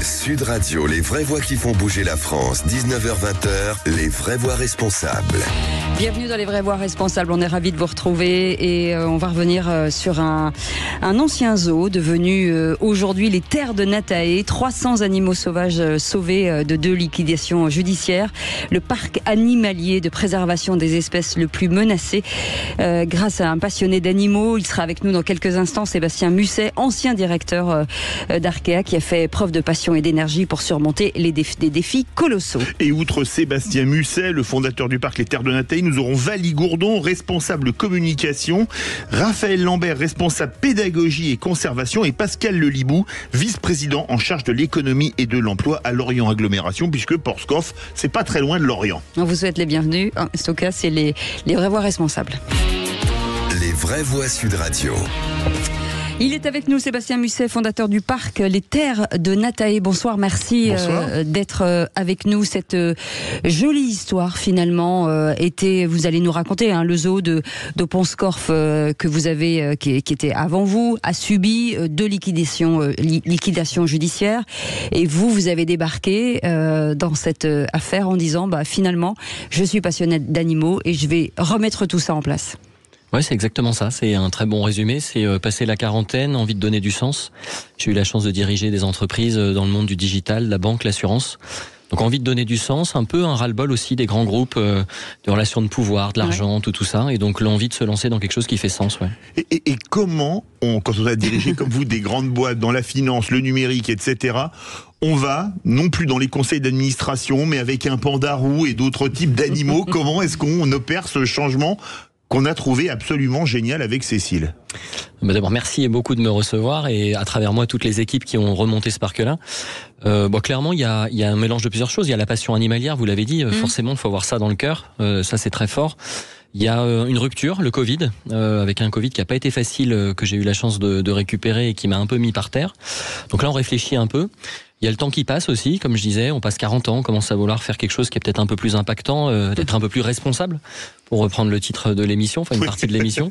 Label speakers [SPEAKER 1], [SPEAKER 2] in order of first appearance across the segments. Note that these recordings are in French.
[SPEAKER 1] Sud Radio, les vraies voix qui font bouger la France. 19h-20h, les vraies voix responsables.
[SPEAKER 2] Bienvenue dans les vraies voix responsables. On est ravis de vous retrouver et on va revenir sur un ancien zoo devenu aujourd'hui les terres de Natae. 300 animaux sauvages sauvés de 2 liquidations judiciaires. Le parc animalier de préservation des espèces le plus menacé. Grâce à un passionné d'animaux, il sera avec nous dans quelques instants. Sébastien Musset, ancien directeur d'Arkea, qui a fait preuve de passion et d'énergie pour surmonter des défis colossaux.
[SPEAKER 3] Et outre Sébastien Musset, le fondateur du parc Les Terres de Natae, nous aurons Valie Gourdon, responsable communication, Raphaël Lambert, responsable pédagogie et conservation, et Pascal Lelibou, vice-président en charge de l'économie et de l'emploi à Lorient Agglomération, puisque Porskov, c'est pas très loin de Lorient.
[SPEAKER 2] On vous souhaite les bienvenus. En tout cas, c'est les vraies voix responsables.
[SPEAKER 1] Les vraies voix Sud Radio.
[SPEAKER 2] Il est avec nous, Sébastien Musset, fondateur du parc Les Terres de Natae. Bonsoir, merci d'être avec nous. Cette jolie histoire, finalement, vous allez nous raconter, le zoo de Porskov que vous avez, qui était avant vous, a subi 2 liquidations judiciaires. Et vous avez débarqué dans cette affaire en disant, finalement, je suis passionné d'animaux et je vais remettre tout ça en place.
[SPEAKER 4] Oui, c'est exactement ça. C'est un très bon résumé. C'est passer la quarantaine, envie de donner du sens. J'ai eu la chance de diriger des entreprises dans le monde du digital, la banque, l'assurance. Donc envie de donner du sens, un peu un ras-le-bol aussi des grands groupes, de relations de pouvoir, de l'argent, tout ça. Et donc l'envie de se lancer dans quelque chose qui fait sens. Ouais.
[SPEAKER 3] Et comment, quand on a dirigé comme vous des grandes boîtes dans la finance, le numérique, etc., on va, non plus dans les conseils d'administration, mais avec un panda roux et d'autres types d'animaux, comment est-ce qu'on opère ce changement qu'on a trouvé absolument génial avec Cécile?
[SPEAKER 4] D'abord, merci beaucoup de me recevoir et à travers moi, toutes les équipes qui ont remonté ce parc-là. Clairement, il y a un mélange de plusieurs choses. Il y a la passion animalière, vous l'avez dit, forcément, il faut avoir ça dans le cœur. Ça, c'est très fort. Il y a une rupture, le Covid, avec un Covid qui n'a pas été facile, que j'ai eu la chance de récupérer et qui m'a un peu mis par terre. Donc là, on réfléchit un peu. Il y a le temps qui passe aussi, comme je disais, on passe 40 ans, on commence à vouloir faire quelque chose qui est peut-être un peu plus impactant, d'être un peu plus responsable, pour reprendre le titre de l'émission, enfin une partie de l'émission.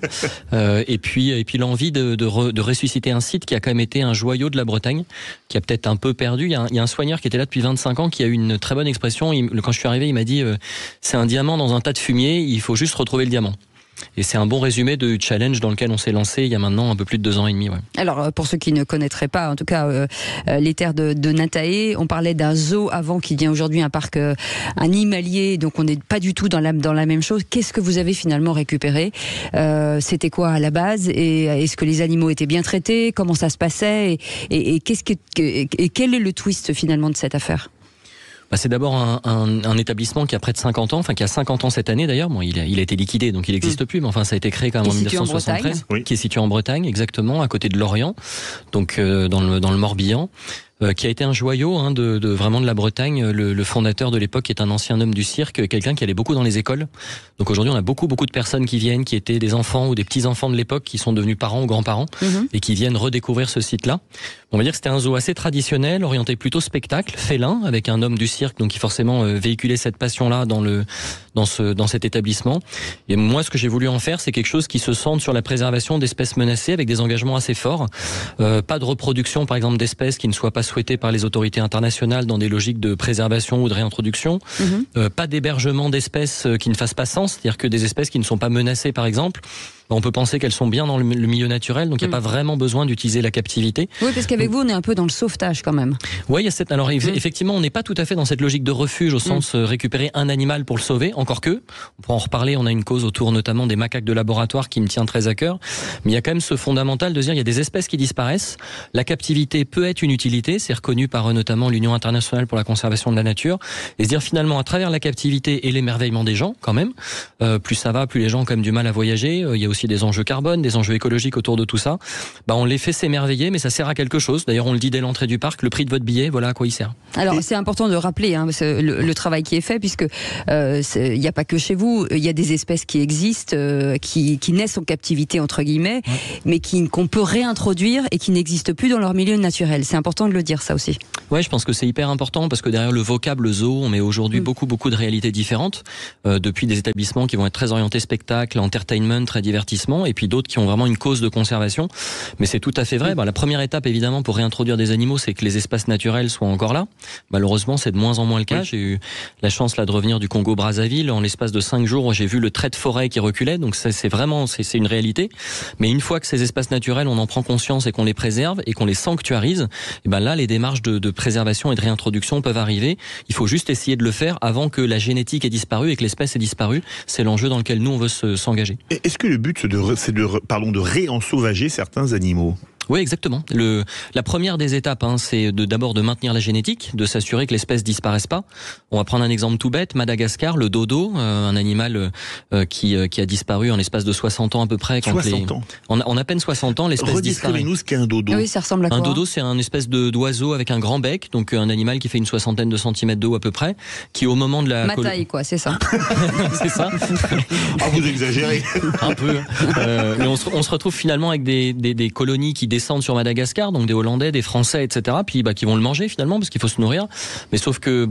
[SPEAKER 4] Et puis l'envie de ressusciter un site qui a quand même été un joyau de la Bretagne, qui a peut-être un peu perdu. Il y a un soigneur qui était là depuis 25 ans, qui a eu une très bonne expression. Quand je suis arrivé, il m'a dit c'est un diamant dans un tas de fumier, il faut juste retrouver le diamant. Et c'est un bon résumé du challenge dans lequel on s'est lancé il y a maintenant un peu plus de 2 ans et demi. Ouais.
[SPEAKER 2] Alors, pour ceux qui ne connaîtraient pas, en tout cas, les terres de Natae, on parlait d'un zoo avant qui devient aujourd'hui un parc animalier, donc on n'est pas du tout dans la même chose. Qu'est-ce que vous avez finalement récupéré ? C'était quoi à la base ? Et est-ce que les animaux étaient bien traités ? Comment ça se passait ? Et quel est le twist finalement de cette affaire ?
[SPEAKER 4] C'est d'abord un établissement qui a près de 50 ans, enfin qui a 50 ans cette année d'ailleurs. Bon, il a été liquidé, donc il n'existe plus, mais enfin ça a été créé quand même en 1973, qui est situé en Bretagne, exactement, à côté de Lorient, donc dans le Morbihan. Qui a été un joyau vraiment de la Bretagne. Le fondateur de l'époque est un ancien homme du cirque, quelqu'un qui allait beaucoup dans les écoles. Donc aujourd'hui, on a beaucoup de personnes qui viennent, qui étaient des enfants ou des petits-enfants de l'époque, qui sont devenus parents ou grands-parents, et qui viennent redécouvrir ce site-là. On va dire que c'était un zoo assez traditionnel, orienté plutôt spectacle, félin, avec un homme du cirque, donc qui forcément véhiculait cette passion-là dans cet établissement. Et moi, ce que j'ai voulu en faire, c'est quelque chose qui se centre sur la préservation d'espèces menacées, avec des engagements assez forts. Pas de reproduction, par exemple, d'espèces qui ne soient pas souhaitées par les autorités internationales dans des logiques de préservation ou de réintroduction. Pas d'hébergement d'espèces qui ne fassent pas sens, c'est-à-dire que des espèces qui ne sont pas menacées, par exemple, on peut penser qu'elles sont bien dans le milieu naturel, donc il n'y a pas vraiment besoin d'utiliser la captivité. Oui,
[SPEAKER 2] parce qu'avec vous, on est un peu dans le sauvetage quand même.
[SPEAKER 4] Oui, il y a cette... Alors effectivement, on n'est pas tout à fait dans cette logique de refuge au sens récupérer un animal pour le sauver, encore que, on pourra en reparler, on a une cause autour notamment des macaques de laboratoire qui me tient très à cœur, mais il y a quand même ce fondamental de dire il y a des espèces qui disparaissent, la captivité peut être une utilité, c'est reconnu par notamment l'Union internationale pour la conservation de la nature, et se dire finalement à travers la captivité et l'émerveillement des gens quand même, plus ça va, plus les gens ont quand même du mal à voyager, il y a aussi des enjeux carbone, des enjeux écologiques autour de tout ça, on les fait s'émerveiller, mais ça sert à quelque chose. D'ailleurs, on le dit dès l'entrée du parc, le prix de votre billet, voilà à quoi il sert.
[SPEAKER 2] Alors c'est important de rappeler le travail qui est fait, puisque il n'y a pas que chez vous, il y a des espèces qui existent, qui naissent en captivité entre guillemets, mais qu'on peut réintroduire et qui n'existent plus dans leur milieu naturel. C'est important de le dire, ça aussi.
[SPEAKER 4] Ouais, je pense que c'est hyper important, parce que derrière le vocable zoo, on met aujourd'hui beaucoup de réalités différentes, depuis des établissements qui vont être très orientés spectacle, entertainment, très divertissement, et puis d'autres qui ont vraiment une cause de conservation. Mais c'est tout à fait vrai. La première étape, évidemment, pour réintroduire des animaux, c'est que les espaces naturels soient encore là. Malheureusement, c'est de moins en moins le cas. J'ai eu la chance là de revenir du Congo-Brazzaville. En l'espace de 5 jours, j'ai vu le trait de forêt qui reculait. Donc c'est vraiment une réalité. Mais une fois que ces espaces naturels, on en prend conscience et qu'on les préserve et qu'on les sanctuarise, et là, les démarches de préservation et de réintroduction peuvent arriver. Il faut juste essayer de le faire avant que la génétique ait disparu et que l'espèce ait disparu. C'est l'enjeu dans lequel nous, on veut s'engager.
[SPEAKER 3] Est-ce que le but, c'est de réensauvager certains animaux ?
[SPEAKER 4] Oui, exactement. La première des étapes, c'est d'abord de maintenir la génétique, de s'assurer que l'espèce disparaisse pas. On va prendre un exemple tout bête, Madagascar, le dodo, un animal qui a disparu en l'espace de 60 ans à peu près.
[SPEAKER 3] 60 ans.
[SPEAKER 4] En à peine 60 ans, l'espèce disparaît.
[SPEAKER 3] Redescrivez-nous ce qu'est un dodo.
[SPEAKER 2] Oui, ça ressemble à quoi ?
[SPEAKER 4] Un dodo, c'est un espèce d'oiseau avec un grand bec, donc un animal qui fait une 60aine de centimètres d'eau à peu près, qui au moment de la...
[SPEAKER 2] Ma taille, quoi, c'est ça.
[SPEAKER 4] C'est ça.
[SPEAKER 3] Vous exagérez.
[SPEAKER 4] Un peu. Mais on se retrouve finalement avec des colonies qui descendent sur Madagascar, donc des Hollandais, des Français, etc., puis qui vont le manger finalement, parce qu'il faut se nourrir. Mais sauf que,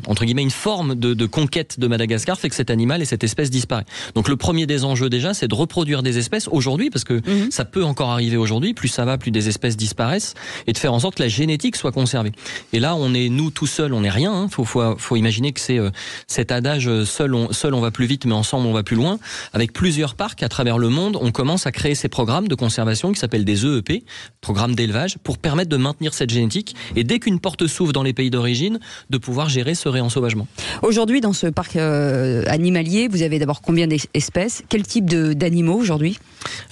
[SPEAKER 4] entre guillemets, une forme de conquête de Madagascar fait que cet animal et cette espèce disparaît. Donc le premier des enjeux déjà, c'est de reproduire des espèces aujourd'hui, parce que ça peut encore arriver aujourd'hui, plus ça va, plus des espèces disparaissent, et de faire en sorte que la génétique soit conservée. Et là, nous tout seuls, on n'est rien. Faut imaginer que c'est cet adage seul on va plus vite, mais ensemble on va plus loin. Avec plusieurs parcs à travers le monde, on commence à créer ces programmes de conservation qui s'appellent des EEP, programmes d'élevage, pour permettre de maintenir cette génétique, et dès qu'une porte s'ouvre dans les pays d'origine, de pouvoir gérer ce réensauvagement.
[SPEAKER 2] Aujourd'hui, dans ce parc animalier, vous avez d'abord combien d'espèces ? Quel type d'animaux aujourd'hui ?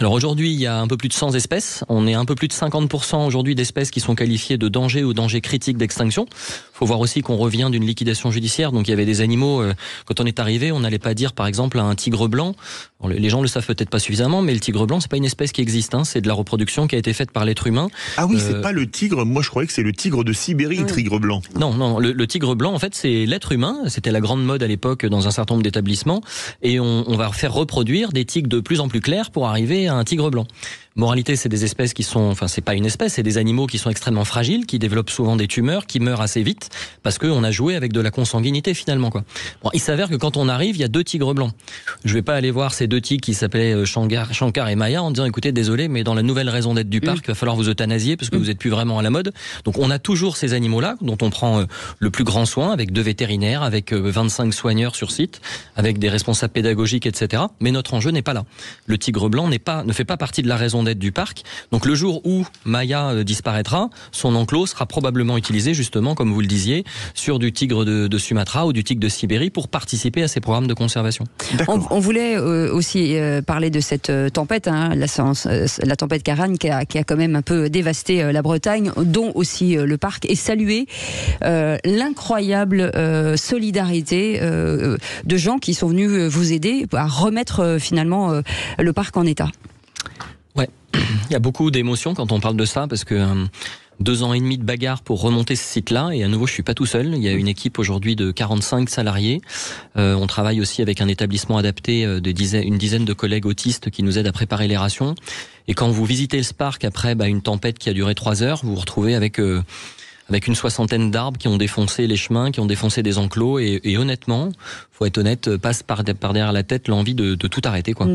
[SPEAKER 4] Alors aujourd'hui, il y a un peu plus de 100 espèces. On est un peu plus de 50% aujourd'hui d'espèces qui sont qualifiées de danger ou danger critique d'extinction. Il faut voir aussi qu'on revient d'une liquidation judiciaire. Donc il y avait des animaux, quand on est arrivé, on n'allait pas dire par exemple à un tigre blanc. Alors, les gens le savent peut-être pas suffisamment, mais le tigre blanc, c'est pas une espèce qui existe. C'est de la reproduction qui a été faite par l'être humain.
[SPEAKER 3] Ah oui, c'est pas le tigre. Moi, je croyais que c'est le tigre de Sibérie, le tigre blanc.
[SPEAKER 4] Non, le tigre blanc, en fait, c'est l'être humain. C'était la grande mode à l'époque dans un certain nombre d'établissements. Et on va faire reproduire des tigres de plus en plus clairs pour arriver à un tigre blanc. Moralité, c'est des espèces qui sont, c'est pas une espèce, c'est des animaux qui sont extrêmement fragiles, qui développent souvent des tumeurs, qui meurent assez vite, parce qu'on a joué avec de la consanguinité finalement, quoi. Bon, il s'avère que quand on arrive, il y a 2 tigres blancs. Je vais pas aller voir ces 2 tigres qui s'appelaient Shankar et Maya en disant, écoutez, désolé, mais dans la nouvelle raison d'être du parc, il va falloir vous euthanasier parce que vous êtes plus vraiment à la mode. Donc on a toujours ces animaux-là, dont on prend le plus grand soin, avec 2 vétérinaires, avec 25 soigneurs sur site, avec des responsables pédagogiques, etc. Mais notre enjeu n'est pas là. Le tigre blanc ne fait pas partie de la raison d'être du parc. Donc le jour où Maya disparaîtra, son enclos sera probablement utilisé justement, comme vous le disiez, sur du tigre de Sumatra ou du tigre de Sibérie pour participer à ces programmes de conservation.
[SPEAKER 2] On voulait aussi parler de cette tempête, la tempête Karan qui a quand même un peu dévasté la Bretagne, dont aussi le parc, et saluer l'incroyable solidarité de gens qui sont venus vous aider à remettre finalement le parc en état.
[SPEAKER 4] Ouais, il y a beaucoup d'émotions quand on parle de ça, parce que 2 ans et demi de bagarre pour remonter ce site-là, et à nouveau je suis pas tout seul, il y a une équipe aujourd'hui de 45 salariés, on travaille aussi avec un établissement adapté, une dizaine de collègues autistes qui nous aident à préparer les rations, et quand vous visitez ce parc après une tempête qui a duré 3 heures, vous vous retrouvez avec une 60aine d'arbres qui ont défoncé les chemins, qui ont défoncé des enclos, et honnêtement, faut être honnête, passe par derrière la tête l'envie de tout arrêter, quoi.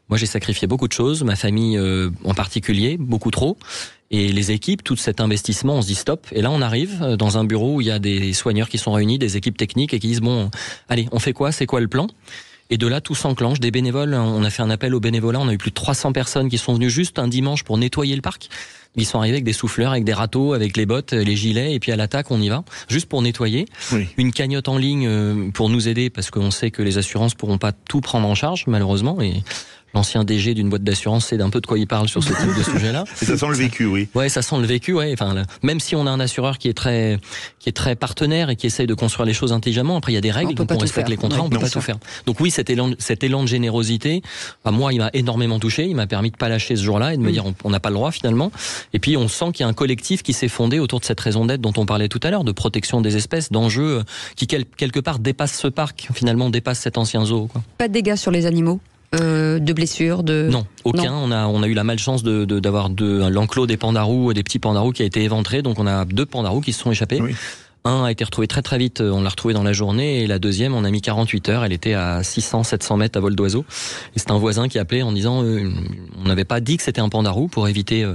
[SPEAKER 4] Moi j'ai sacrifié beaucoup de choses, ma famille en particulier, beaucoup trop. Et les équipes, tout cet investissement, on se dit stop. Et là, on arrive dans un bureau où il y a des soigneurs qui sont réunis, des équipes techniques, et qui disent bon, allez, on fait quoi ? C'est quoi le plan ? Et de là, tout s'enclenche. Des bénévoles, on a fait un appel aux bénévolats, on a eu plus de 300 personnes qui sont venues juste un dimanche pour nettoyer le parc. Ils sont arrivés avec des souffleurs, avec des râteaux, avec les bottes, les gilets, et puis à l'attaque, on y va, juste pour nettoyer. Oui. Une cagnotte en ligne pour nous aider, parce qu'on sait que les assurances pourront pas tout prendre en charge, malheureusement, et l'ancien DG d'une boîte d'assurance sait d'un peu de quoi il parle sur ce type de sujet-là.
[SPEAKER 3] Et ça sent le vécu, oui.
[SPEAKER 4] Ouais, ça sent le vécu, ouais. Enfin, même si on a un assureur qui est très partenaire et qui essaye de construire les choses intelligemment, après il y a des règles, donc on respecte les contrats, on peut pas tout faire. Donc oui, cet élan de générosité, moi, il m'a énormément touché, il m'a permis de pas lâcher ce jour-là et de me dire on n'a pas le droit finalement. Et puis on sent qu'il y a un collectif qui s'est fondé autour de cette raison d'être dont on parlait tout à l'heure, de protection des espèces, d'enjeux qui quelque part dépassent ce parc, finalement dépassent cet ancien zoo, quoi.
[SPEAKER 2] Pas de dégâts sur les animaux? De blessures,
[SPEAKER 4] Non, aucun. Non. On a eu la malchance d'avoir l'enclos des pandarous, des petits pandarous qui a été éventré, donc on a 2 pandarous qui se sont échappés. Oui. Un a été retrouvé très très vite, on l'a retrouvé dans la journée, et la deuxième, on a mis 48 heures, elle était à 600-700 mètres à vol d'oiseau. Et c'est un voisin qui appelait en disant on n'avait pas dit que c'était un pandarou pour éviter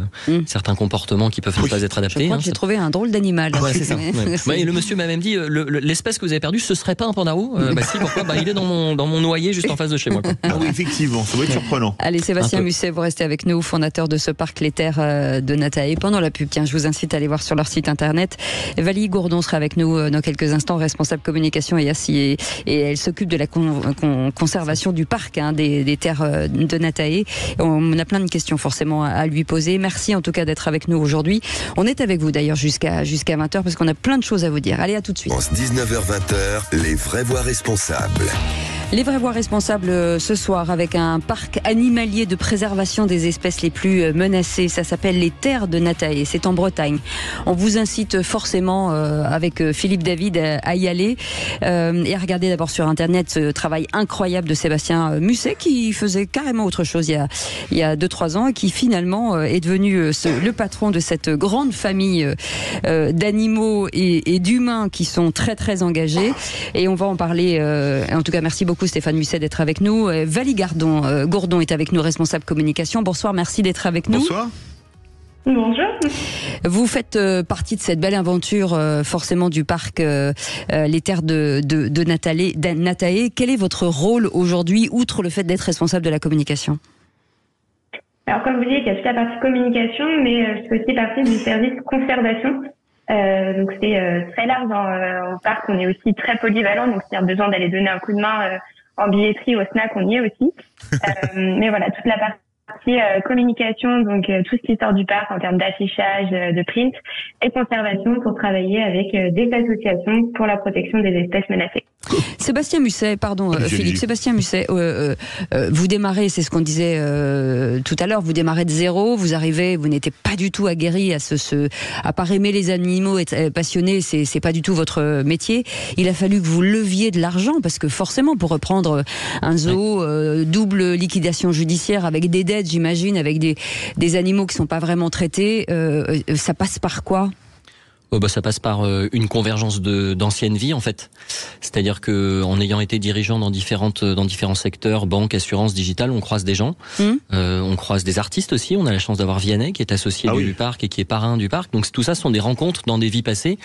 [SPEAKER 4] certains comportements qui peuvent ne pas être adaptés.
[SPEAKER 2] Je crois que j'ai trouvé un drôle d'animal.
[SPEAKER 4] Ouais, c'est ça. Ouais. Et le monsieur m'a même dit l'espèce que vous avez perdue, ce serait pas un pandarou? Si, pourquoi? Il est dans mon noyer juste en face de chez moi, quoi.
[SPEAKER 3] Oui, effectivement, ça va être surprenant.
[SPEAKER 2] Allez, Sébastien Musset, vous restez avec nous, fondateur de ce parc Les Terres de Natae. Pendant la pub, je vous incite à aller voir sur leur site internet. Valérie Gourdon sera avec nous dans quelques instants, responsable communication et elle s'occupe de la conservation du parc des terres de Natae. On a plein de questions forcément à lui poser. Merci en tout cas d'être avec nous aujourd'hui. On est avec vous d'ailleurs jusqu'à 20h parce qu'on a plein de choses à vous dire. Allez, à tout de suite.
[SPEAKER 1] 19h-20h, les vraies voix responsables.
[SPEAKER 2] Les vraies voix responsables ce soir avec un parc animalier de préservation des espèces les plus menacées. Ça s'appelle les Terres de Natae. C'est en Bretagne. On vous incite forcément avec Philippe David à y aller et à regarder d'abord sur internet ce travail incroyable de Sébastien Musset qui faisait carrément autre chose il y a 2-3 ans et qui finalement est devenu le patron de cette grande famille d'animaux et d'humains qui sont très très engagés. Et on va en parler. En tout cas, merci beaucoup Stéphane Musset d'être avec nous. Valérie Gourdon est avec nous, responsable communication. Bonsoir, merci d'être avec nous.
[SPEAKER 3] Bonsoir.
[SPEAKER 5] Bonjour.
[SPEAKER 2] Vous faites partie de cette belle aventure forcément du parc Les Terres de Natae. Quel est votre rôle aujourd'hui, outre le fait d'être responsable de la communication?
[SPEAKER 5] Alors comme vous dites, il y a toute la partie communication, mais je fais aussi partie du service conservation. Donc c'est très large en parc, on est aussi très polyvalent, donc s'il y a besoin d'aller donner un coup de main en billetterie, au snack, on y est aussi. Mais voilà, toute la partie communication, donc tout ce qui sort du parc en termes d'affichage, de print et conservation pour travailler avec des associations pour la protection des espèces menacées.
[SPEAKER 2] Sébastien Musset, Philippe, Sébastien Musset, vous démarrez, c'est ce qu'on disait tout à l'heure, vous démarrez de zéro, vous arrivez, vous n'étiez pas du tout aguerri à part aimer les animaux, être passionné, c'est pas du tout votre métier. Il a fallu que vous leviez de l'argent parce que forcément, pour reprendre un zoo, double liquidation judiciaire avec des dettes, j'imagine, avec des animaux qui sont pas vraiment traités, ça passe par quoi?
[SPEAKER 4] Ça passe par une convergence d'anciennes vies en fait. C'est-à-dire que en ayant été dirigeant dans différents secteurs, banque, assurance, digital, on croise des gens, on croise des artistes aussi. On a la chance d'avoir Vianney qui est associé du parc et qui est parrain du parc. Donc tout ça, ce sont des rencontres dans des vies passées.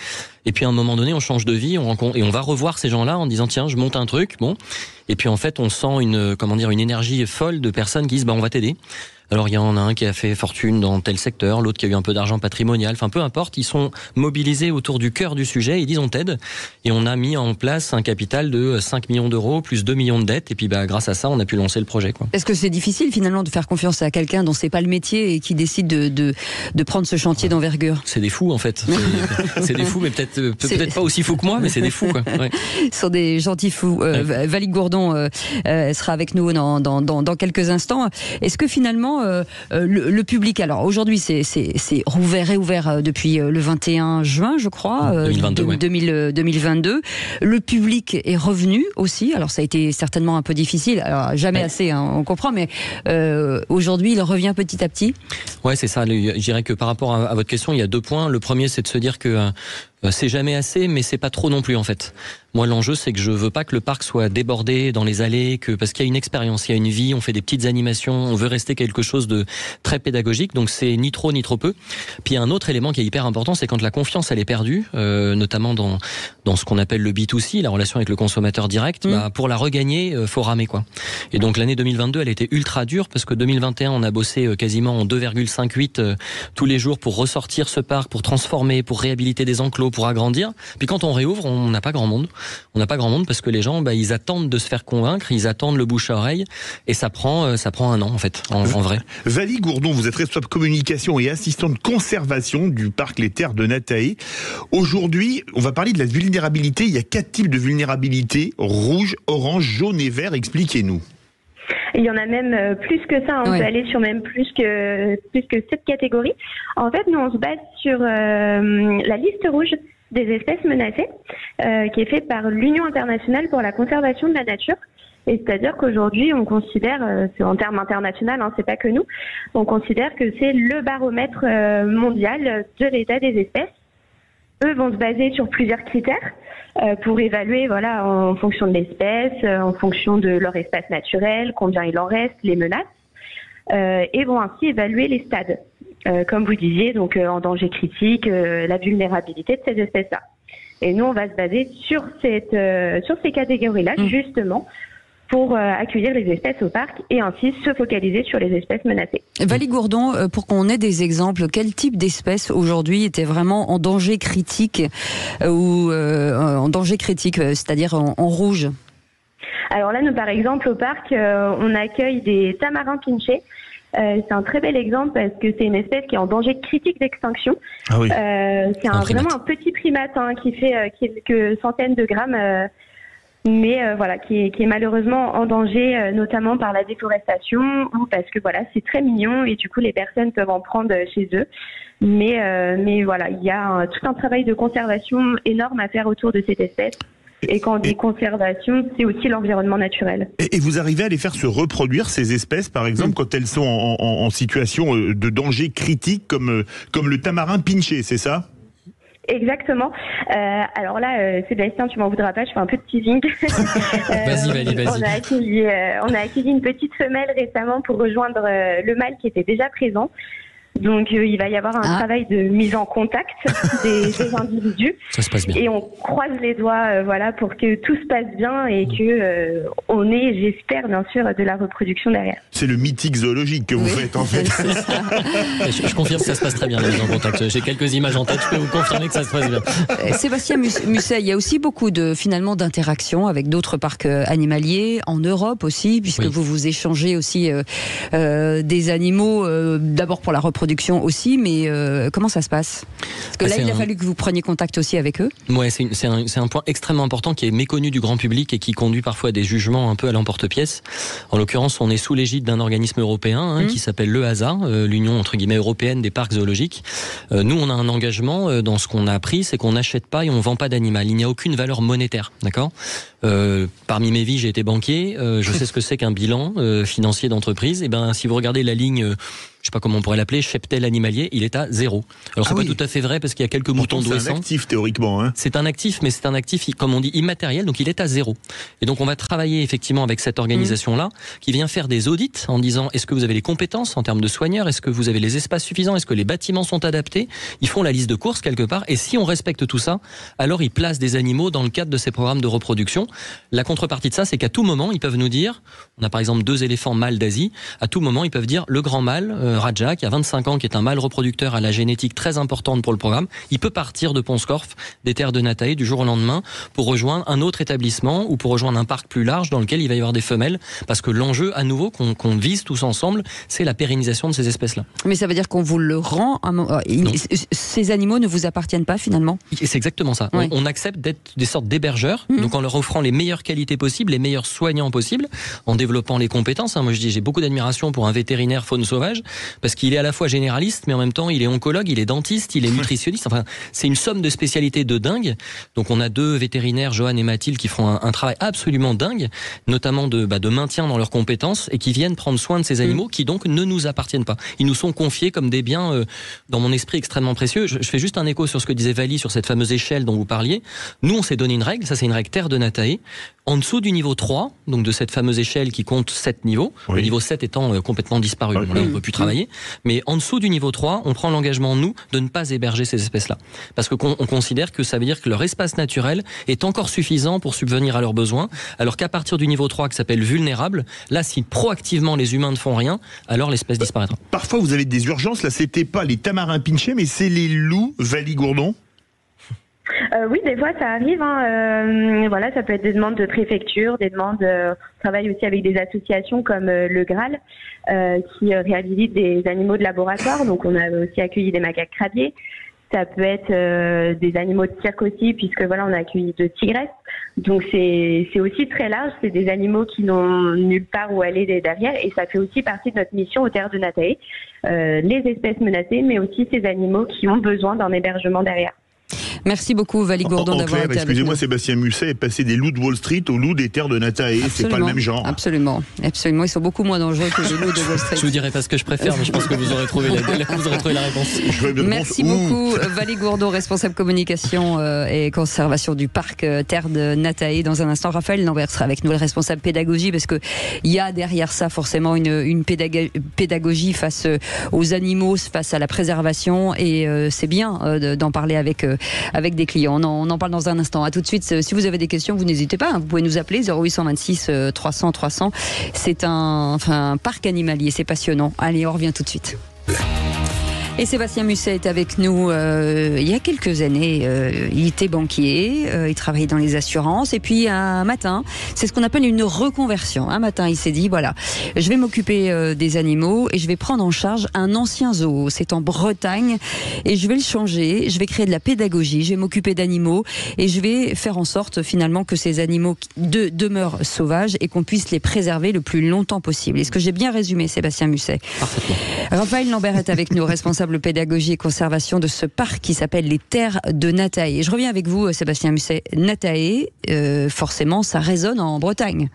[SPEAKER 4] Et puis à un moment donné, on change de vie, et on va revoir ces gens-là en disant tiens, je monte un truc, bon. Et puis en fait, on sent une énergie folle de personnes qui disent on va t'aider. Alors il y en a un qui a fait fortune dans tel secteur, l'autre qui a eu un peu d'argent patrimonial, enfin peu importe, ils sont mobilisés autour du cœur du sujet, ils disent on t'aide, et on a mis en place un capital de 5 millions d'euros plus 2 millions de dettes, et puis grâce à ça on a pu lancer le projet, quoi.
[SPEAKER 2] Est-ce que c'est difficile finalement de faire confiance à quelqu'un dont c'est pas le métier et qui décide de prendre ce chantier d'envergure?
[SPEAKER 4] C'est des fous en fait, c'est des fous, mais peut-être pas aussi fous que moi, mais c'est des fous, quoi. Ouais.
[SPEAKER 2] Ce sont des gentils fous. Valérie Gourdon sera avec nous dans quelques instants. Est-ce que finalement le public, alors aujourd'hui c'est réouvert depuis le 21 juin je crois 2022. Le public est revenu aussi, alors ça a été certainement un peu difficile, alors jamais assez on comprend, mais aujourd'hui il revient petit à petit.
[SPEAKER 4] Ouais, c'est ça, je dirais que par rapport à votre question il y a 2 points. Le premier, c'est de se dire que c'est jamais assez, mais c'est pas trop non plus en fait. Moi, l'enjeu, c'est que je veux pas que le parc soit débordé dans les allées, parce qu'il y a une expérience, il y a une vie, on fait des petites animations, on veut rester quelque chose de très pédagogique, donc c'est ni trop ni trop peu. Puis il y a un autre élément qui est hyper important, c'est quand la confiance elle est perdue, notamment dans ce qu'on appelle le B2C, la relation avec le consommateur direct. Pour la regagner, faut ramer, quoi. Et donc l'année 2022, elle était ultra dure parce que 2021, on a bossé quasiment en 2,58 tous les jours pour ressortir ce parc, pour transformer, pour réhabiliter des enclos, nouveau pour agrandir. Puis quand on réouvre, on n'a pas grand monde. On n'a pas grand monde parce que les gens, ils attendent de se faire convaincre, ils attendent le bouche à oreille, et ça prend un an en fait, en vrai.
[SPEAKER 3] Valie Gourdon, vous êtes responsable communication et assistante de conservation du parc Les Terres de Natae. Aujourd'hui, on va parler de la vulnérabilité. Il y a 4 types de vulnérabilité: rouge, orange, jaune et vert. Expliquez-nous.
[SPEAKER 5] Il y en a même plus que ça, on peut aller sur même plus que 7 catégories. En fait, nous, on se base sur la liste rouge des espèces menacées, qui est faite par l'Union internationale pour la conservation de la nature. Et c'est-à-dire qu'aujourd'hui, on considère, c'est en termes internationaux, c'est pas que nous, on considère que c'est le baromètre mondial de l'état des espèces. Eux vont se baser sur plusieurs critères pour évaluer, en fonction de l'espèce, en fonction de leur espace naturel, combien il en reste, les menaces, et vont ainsi évaluer les stades, comme vous disiez, donc en danger critique, la vulnérabilité de ces espèces-là. Et nous, on va se baser sur ces catégories-là, justement, pour accueillir les espèces au parc et ainsi se focaliser sur les espèces menacées.
[SPEAKER 2] Valie Gourdon, pour qu'on ait des exemples, quel type d'espèces aujourd'hui était vraiment en danger critique c'est-à-dire en rouge?
[SPEAKER 5] Alors là, nous, par exemple, au parc, on accueille des tamarins pinchés. C'est un très bel exemple parce que c'est une espèce qui est en danger critique d'extinction.
[SPEAKER 3] Ah oui.
[SPEAKER 5] C'est vraiment un petit primate qui fait quelques centaines de grammes. Mais qui est malheureusement en danger, notamment par la déforestation ou parce que c'est très mignon et du coup les personnes peuvent en prendre chez eux. Mais il y a tout un travail de conservation énorme à faire autour de cette espèce. Et quand on dit conservation, c'est aussi l'environnement naturel.
[SPEAKER 3] Et vous arrivez à les faire se reproduire, ces espèces, par exemple, quand elles sont en situation de danger critique, comme le tamarin pinché, c'est ça ?
[SPEAKER 5] Exactement. Alors là, Sébastien, tu m'en voudras pas, je fais un peu de teasing.
[SPEAKER 4] Vas-y.
[SPEAKER 5] On a accueilli une petite femelle récemment pour rejoindre le mâle qui était déjà présent. Donc il va y avoir un travail de mise en contact des individus.
[SPEAKER 4] Ça se passe bien.
[SPEAKER 5] Et on croise les doigts pour que tout se passe bien et que on ait, j'espère bien sûr, de la reproduction derrière.
[SPEAKER 3] C'est le mythique zoologique que vous faites en fait.
[SPEAKER 4] Je confirme que ça se passe très bien la mise en contact. J'ai quelques images en tête, je peux vous confirmer que ça se passe bien.
[SPEAKER 2] Sébastien Musset, il y a aussi beaucoup d'interactions avec d'autres parcs animaliers en Europe aussi, puisque vous échangez aussi des animaux, d'abord pour la reproduction aussi, mais comment ça se passe? Parce que là, il a fallu que vous preniez contact aussi avec eux.
[SPEAKER 4] Ouais, c'est un point extrêmement important qui est méconnu du grand public et qui conduit parfois à des jugements un peu à l'emporte-pièce. En l'occurrence, on est sous l'égide d'un organisme européen qui s'appelle l'EASA, l'Union entre guillemets européenne des parcs zoologiques. Nous, on a un engagement dans ce qu'on a appris, c'est qu'on n'achète pas et on vend pas d'animal. Il n'y a aucune valeur monétaire, d'accord? Parmi mes vies, j'ai été banquier. Je sais ce que c'est qu'un bilan financier d'entreprise. Et si vous regardez la ligne, je sais pas comment on pourrait l'appeler, cheptel animalier, il est à 0. Alors c'est pas tout à fait vrai parce qu'il y a quelques moutons d'ouessant.
[SPEAKER 3] C'est un actif théoriquement.
[SPEAKER 4] C'est un actif, mais c'est un actif, comme on dit, immatériel, donc il est à 0. Et donc on va travailler effectivement avec cette organisation-là qui vient faire des audits en disant est-ce que vous avez les compétences en termes de soigneurs, est-ce que vous avez les espaces suffisants, est-ce que les bâtiments sont adaptés. Ils font la liste de courses quelque part et si on respecte tout ça, alors ils placent des animaux dans le cadre de ces programmes de reproduction. La contrepartie de ça, c'est qu'à tout moment, ils peuvent nous dire, on a par exemple 2 éléphants mâles d'Asie, à tout moment, ils peuvent dire le grand mâle, Raja, qui a 25 ans, qui est un mâle reproducteur à la génétique très importante pour le programme, il peut partir de Pont-Scorff, des Terres de Natae, du jour au lendemain, pour rejoindre un autre établissement ou pour rejoindre un parc plus large dans lequel il va y avoir des femelles, parce que l'enjeu, à nouveau, qu'on vise tous ensemble, c'est la pérennisation de ces espèces-là.
[SPEAKER 2] Mais ça veut dire qu'on vous le rend, ces animaux ne vous appartiennent pas finalement?
[SPEAKER 4] C'est exactement ça. Oui. On accepte d'être des sortes d'hébergeurs, donc en leur offrant les meilleures qualités possibles, les meilleurs soignants possibles, en développant les compétences. Moi je dis, j'ai beaucoup d'admiration pour un vétérinaire faune sauvage, parce qu'il est à la fois généraliste, mais en même temps il est oncologue, il est dentiste, il est nutritionniste, enfin c'est une somme de spécialités de dingue. Donc on a 2 vétérinaires, Johan et Mathilde, qui font un travail absolument dingue, notamment de maintien dans leurs compétences, et qui viennent prendre soin de ces animaux qui donc ne nous appartiennent pas. Ils nous sont confiés comme des biens, dans mon esprit, extrêmement précieux. Je fais juste un écho sur ce que disait Valie sur cette fameuse échelle dont vous parliez. Nous on s'est donné une règle, ça c'est une règle Terre de Natae. En dessous du niveau 3, donc de cette fameuse échelle qui compte 7 niveaux, le niveau 7 étant complètement disparu, là on ne peut plus travailler, mais en dessous du niveau 3, on prend l'engagement, nous, de ne pas héberger ces espèces-là. Parce qu'on considère que ça veut dire que leur espace naturel est encore suffisant pour subvenir à leurs besoins, alors qu'à partir du niveau 3, qui s'appelle vulnérable, là, si proactivement les humains ne font rien, alors l'espèce disparaîtra.
[SPEAKER 3] Parfois, vous avez des urgences, là, c'était pas les tamarins pinchés, mais c'est les loups, Valie Gourdon.
[SPEAKER 5] Oui, des fois ça arrive. Voilà, ça peut être des demandes de préfecture, des demandes. On travaille aussi avec des associations comme le Graal qui réhabilitent des animaux de laboratoire. Donc on a aussi accueilli des macaques crabiers. Ça peut être des animaux de cirque aussi, puisque voilà, on a accueilli 2 tigresses. Donc c'est aussi très large. C'est des animaux qui n'ont nulle part où aller derrière, et ça fait aussi partie de notre mission aux terres de Natae. Les espèces menacées, mais aussi ces animaux qui ont besoin d'un hébergement derrière.
[SPEAKER 2] Merci beaucoup, Valie Gourdon, d'avoir été avec nous.
[SPEAKER 3] Excusez-moi, Sébastien Musset est passé des loups de Wall Street aux loups des terres de Natae. C'est pas le même genre.
[SPEAKER 2] Absolument. Ils sont beaucoup moins dangereux que les loups de Wall Street.
[SPEAKER 4] Je vous dirai pas ce que je préfère, mais je pense que vous aurez trouvé la réponse.
[SPEAKER 2] Merci beaucoup, Valie Gourdon, responsable communication et conservation du parc Terre de Natae. Dans un instant, Raphaël Lambert sera avec nous, le responsable pédagogie, parce que il y a derrière ça forcément une pédagogie face aux animaux, face à la préservation, et c'est bien d'en parler avec des clients. On en parle dans un instant. À tout de suite. Si vous avez des questions, vous n'hésitez pas. Vous pouvez nous appeler 0826 300 300. C'est un parc animalier. C'est passionnant. Allez, on revient tout de suite. Et Sébastien Musset est avec nous il y a quelques années. Il était banquier, il travaillait dans les assurances, et puis un matin, c'est ce qu'on appelle une reconversion. Un matin, il s'est dit, voilà, je vais m'occuper des animaux et je vais prendre en charge un ancien zoo. C'est en Bretagne, et je vais le changer, je vais créer de la pédagogie, je vais m'occuper d'animaux, et je vais faire en sorte finalement que ces animaux demeurent sauvages et qu'on puisse les préserver le plus longtemps possible. Est-ce que j'ai bien résumé, Sébastien Musset?
[SPEAKER 4] Parfaitement.
[SPEAKER 2] Raphaël Lambert est avec nous, responsable pédagogie et conservation de ce parc qui s'appelle les Terres de Natae. Et je reviens avec vous, Sébastien Musset. Natae, forcément, ça résonne en Bretagne.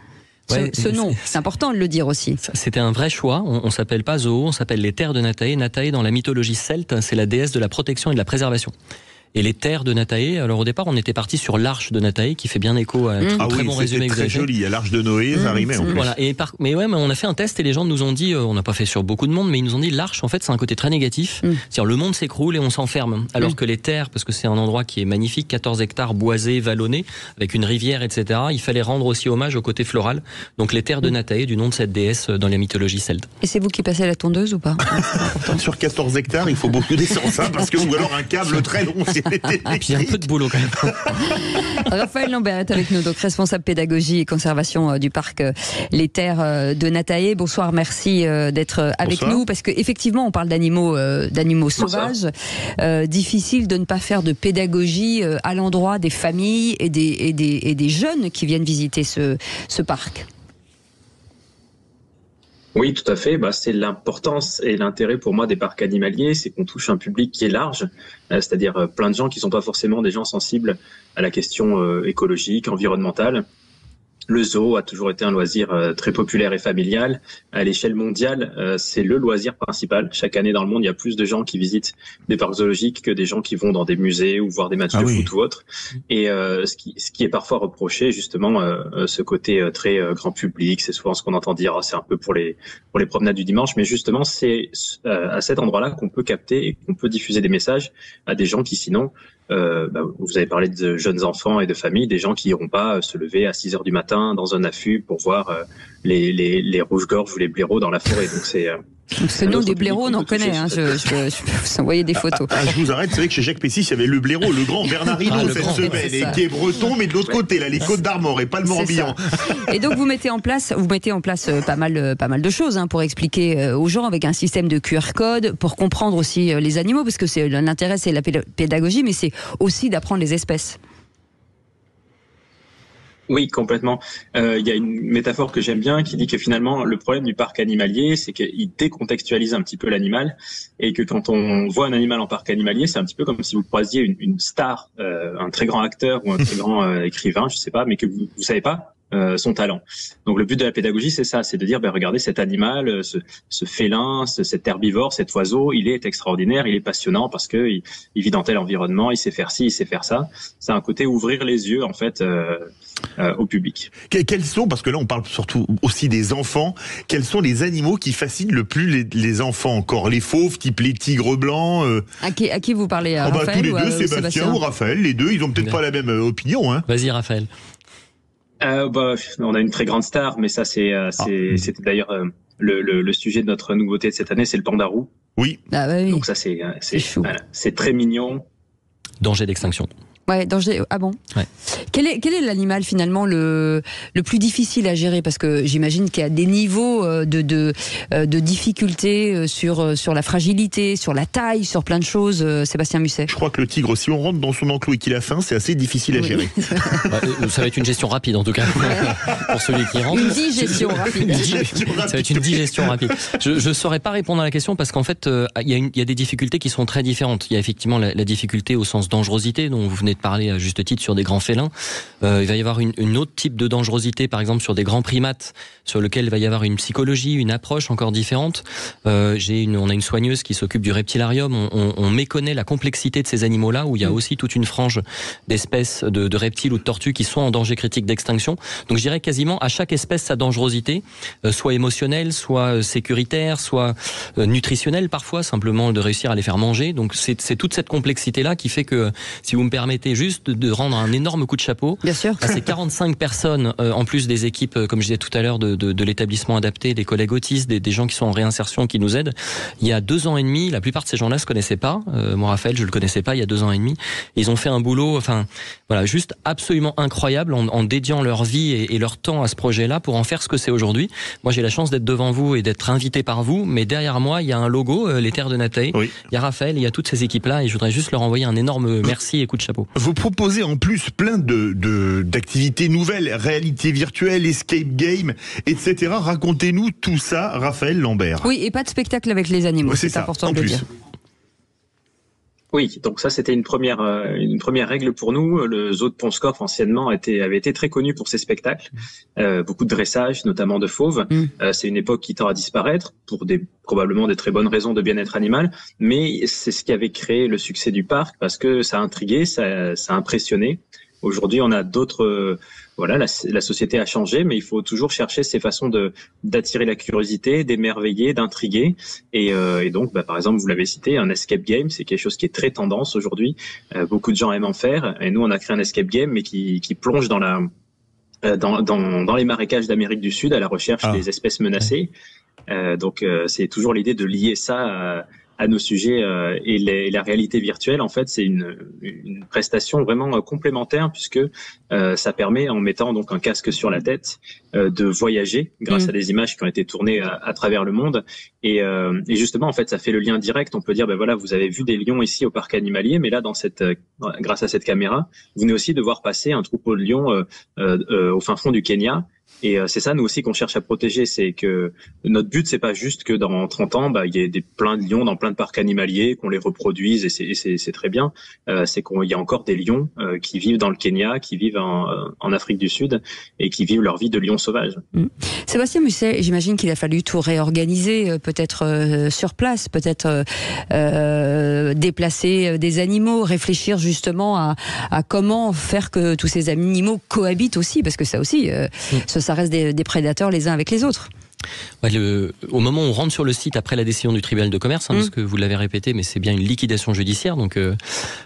[SPEAKER 2] Ce nom, c'est important de le dire aussi.
[SPEAKER 4] C'était un vrai choix. On s'appelle pas zoo, on s'appelle les Terres de Natae. Natae, dans la mythologie celte, c'est la déesse de la protection et de la préservation. Et les terres de Natae, alors au départ on était parti sur l'arche de Natae qui fait bien écho à un très bon résumé que vous avez fait.
[SPEAKER 3] Très joli, à l'arche de Noé, ça rimait en plus.
[SPEAKER 4] Voilà, mais on a fait un test et les gens nous ont dit, on n'a pas fait sur beaucoup de monde, mais ils nous ont dit l'arche en fait c'est un côté très négatif, c'est-à-dire le monde s'écroule et on s'enferme, alors que les terres, parce que c'est un endroit qui est magnifique, 14 hectares boisés, vallonnés, avec une rivière, etc., il fallait rendre aussi hommage au côté floral, donc les terres de Natae, du nom de cette déesse dans la mythologie celte.
[SPEAKER 2] Et c'est vous qui passez la tondeuse ou pas?
[SPEAKER 3] Sur 14 hectares, il faut beaucoup d'essence, parce que ou alors un câble très long,
[SPEAKER 4] puis un peu de boulot quand même.
[SPEAKER 2] Raphaël Lambert est avec nous, donc responsable pédagogie et conservation du parc Les Terres de Natae. Bonsoir, merci d'être avec nous, parce qu'effectivement on parle d'animaux sauvages. Difficile de ne pas faire de pédagogie à l'endroit des familles et des jeunes qui viennent visiter ce parc.
[SPEAKER 6] Oui, tout à fait. C'est l'importance et l'intérêt pour moi des parcs animaliers, c'est qu'on touche un public qui est large, c'est-à-dire plein de gens qui ne sont pas forcément des gens sensibles à la question écologique, environnementale. Le zoo a toujours été un loisir très populaire et familial. À l'échelle mondiale, c'est le loisir principal. Chaque année dans le monde, il y a plus de gens qui visitent des parcs zoologiques que des gens qui vont dans des musées ou voir des matchs de foot ou autre. Et ce qui est parfois reproché, justement, ce côté très grand public, c'est souvent ce qu'on entend dire, c'est un peu pour les promenades du dimanche. Mais justement, c'est à cet endroit-là qu'on peut capter et qu'on peut diffuser des messages à des gens qui sinon... vous avez parlé de jeunes enfants et de familles, des gens qui n'iront pas se lever à 6h du matin dans un affût pour voir les rouges-gorges ou les blaireaux dans la forêt. Donc
[SPEAKER 2] c'est nous, des blaireaux, on en connaît. Je peux vous envoyer des photos.
[SPEAKER 3] Je vous arrête, c'est vrai que chez Jacques Pessis, il y avait le blaireau, le grand Bernard Hinault cette semaine, et qui est breton, mais de l'autre côté, là, les Côtes d'Armor et pas le Morbihan.
[SPEAKER 2] Et donc vous mettez en place pas mal de choses pour expliquer aux gens avec un système de QR code, pour comprendre aussi les animaux, parce que l'intérêt c'est la pédagogie, mais c'est aussi d'apprendre les espèces.
[SPEAKER 6] Oui, complètement. Il y a une métaphore que j'aime bien qui dit que finalement, le problème du parc animalier, c'est qu'il décontextualise un petit peu l'animal, et que quand on voit un animal en parc animalier, c'est un petit peu comme si vous croisiez une star, un très grand acteur ou un très grand écrivain, je sais pas, mais que vous savez pas son talent. Donc le but de la pédagogie, c'est ça, c'est de dire, regardez cet animal, ce félin, cet herbivore, cet oiseau, il est extraordinaire, il est passionnant parce que il vit dans tel environnement, il sait faire ci, il sait faire ça. C'est un côté ouvrir les yeux en fait au public.
[SPEAKER 3] Quels sont, parce que là on parle surtout aussi des enfants, quels sont les animaux qui fascinent le plus les enfants encore? Les fauves, type les tigres blancs
[SPEAKER 2] À qui vous parlez, à Raphaël
[SPEAKER 3] tous les deux, Sébastien ou Raphaël, les deux, ils ont peut-être pas la même opinion.
[SPEAKER 4] Vas-y Raphaël.
[SPEAKER 6] On a une très grande star, mais ça c'était d'ailleurs le sujet de notre nouveauté de cette année, c'est le pandarou.
[SPEAKER 3] Oui.
[SPEAKER 6] Donc ça c'est très mignon.
[SPEAKER 4] Danger d'extinction.
[SPEAKER 2] Ouais, danger. Ah bon.
[SPEAKER 4] Ouais.
[SPEAKER 2] Quel est l'animal finalement le plus difficile à gérer, parce que j'imagine qu'il y a des niveaux de difficulté sur la fragilité, sur la taille, sur plein de choses. Sébastien Musset.
[SPEAKER 3] Je crois que le tigre, si on rentre dans son enclos et qu'il a faim, c'est assez difficile à gérer.
[SPEAKER 4] Ça va être une gestion rapide en tout cas pour celui qui rentre.
[SPEAKER 2] Une digestion rapide.
[SPEAKER 4] Ça va être une digestion rapide. Je ne saurais pas répondre à la question parce qu'en fait, il y a des difficultés qui sont très différentes. Il y a effectivement la difficulté au sens dangerosité dont vous venez de parler à juste titre sur des grands félins. Il va y avoir une autre type de dangerosité, par exemple sur des grands primates, sur lequel il va y avoir une psychologie, une approche encore différente. On a une soigneuse qui s'occupe du reptilarium. On méconnaît la complexité de ces animaux-là, où il y a aussi toute une frange d'espèces de reptiles ou de tortues qui sont en danger critique d'extinction. Donc je dirais quasiment à chaque espèce sa dangerosité, soit émotionnelle, soit sécuritaire, soit nutritionnelle parfois, simplement de réussir à les faire manger. Donc c'est toute cette complexité-là qui fait que, si vous me permettez juste de rendre un énorme coup de chapeau,
[SPEAKER 2] bien sûr,
[SPEAKER 4] à ces 45 personnes, en plus des équipes, comme je disais tout à l'heure, de l'établissement adapté, des collègues autistes, des gens qui sont en réinsertion, qui nous aident. Il y a 2 ans et demi, la plupart de ces gens-là se connaissaient pas. Moi, Raphaël, je le connaissais pas il y a 2 ans et demi. Ils ont fait un boulot, juste absolument incroyable en dédiant leur vie et leur temps à ce projet-là pour en faire ce que c'est aujourd'hui. Moi, j'ai la chance d'être devant vous et d'être invité par vous, mais derrière moi, il y a un logo, les Terres de Natae. Oui. Il y a Raphaël, il y a toutes ces équipes-là, et je voudrais juste leur envoyer un énorme merci et coup de chapeau.
[SPEAKER 3] Vous proposez en plus plein d'activités nouvelles, réalité virtuelle, escape game, etc. Racontez-nous tout ça, Raphaël Lambert.
[SPEAKER 2] Oui, et pas de spectacle avec les animaux, c'est important de le dire.
[SPEAKER 6] Oui, donc ça c'était une première règle pour nous. Le zoo de Pont-Scorff anciennement avait été très connu pour ses spectacles, beaucoup de dressage, notamment de fauves. C'est une époque qui tend à disparaître pour probablement des très bonnes raisons de bien-être animal, mais c'est ce qui avait créé le succès du parc parce que ça a intrigué, ça a impressionné. Aujourd'hui, on a d'autres. La société a changé, mais il faut toujours chercher ces façons d'attirer la curiosité, d'émerveiller, d'intriguer. Et donc, par exemple, vous l'avez cité, un escape game, c'est quelque chose qui est très tendance aujourd'hui. Beaucoup de gens aiment en faire. Et nous, on a créé un escape game, mais qui plonge dans les marécages d'Amérique du Sud à la recherche des espèces menacées. Donc, c'est toujours l'idée de lier ça à nos sujets et la réalité virtuelle. En fait, c'est une prestation vraiment complémentaire puisque ça permet, en mettant donc un casque sur la tête, de voyager grâce à des images qui ont été tournées à travers le monde. Et justement, en fait, ça fait le lien direct. On peut dire, vous avez vu des lions ici au parc animalier, mais là, grâce à cette caméra, vous venez aussi de voir passer un troupeau de lions au fin fond du Kenya. Et c'est ça, nous aussi, qu'on cherche à protéger. C'est que notre but, c'est pas juste que dans 30 ans, il y ait plein de lions dans plein de parcs animaliers, qu'on les reproduise, et c'est très bien. C'est qu'il y a encore des lions qui vivent dans le Kenya, qui vivent en Afrique du Sud, et qui vivent leur vie de lions sauvages.
[SPEAKER 2] Sébastien Musset, j'imagine qu'il a fallu tout réorganiser, peut-être sur place, peut-être déplacer des animaux, réfléchir justement à comment faire que tous ces animaux cohabitent aussi, parce que ça aussi, ça reste des prédateurs les uns avec les autres.
[SPEAKER 4] Au moment où on rentre sur le site après la décision du tribunal de commerce, parce que vous l'avez répété, mais c'est bien une liquidation judiciaire, donc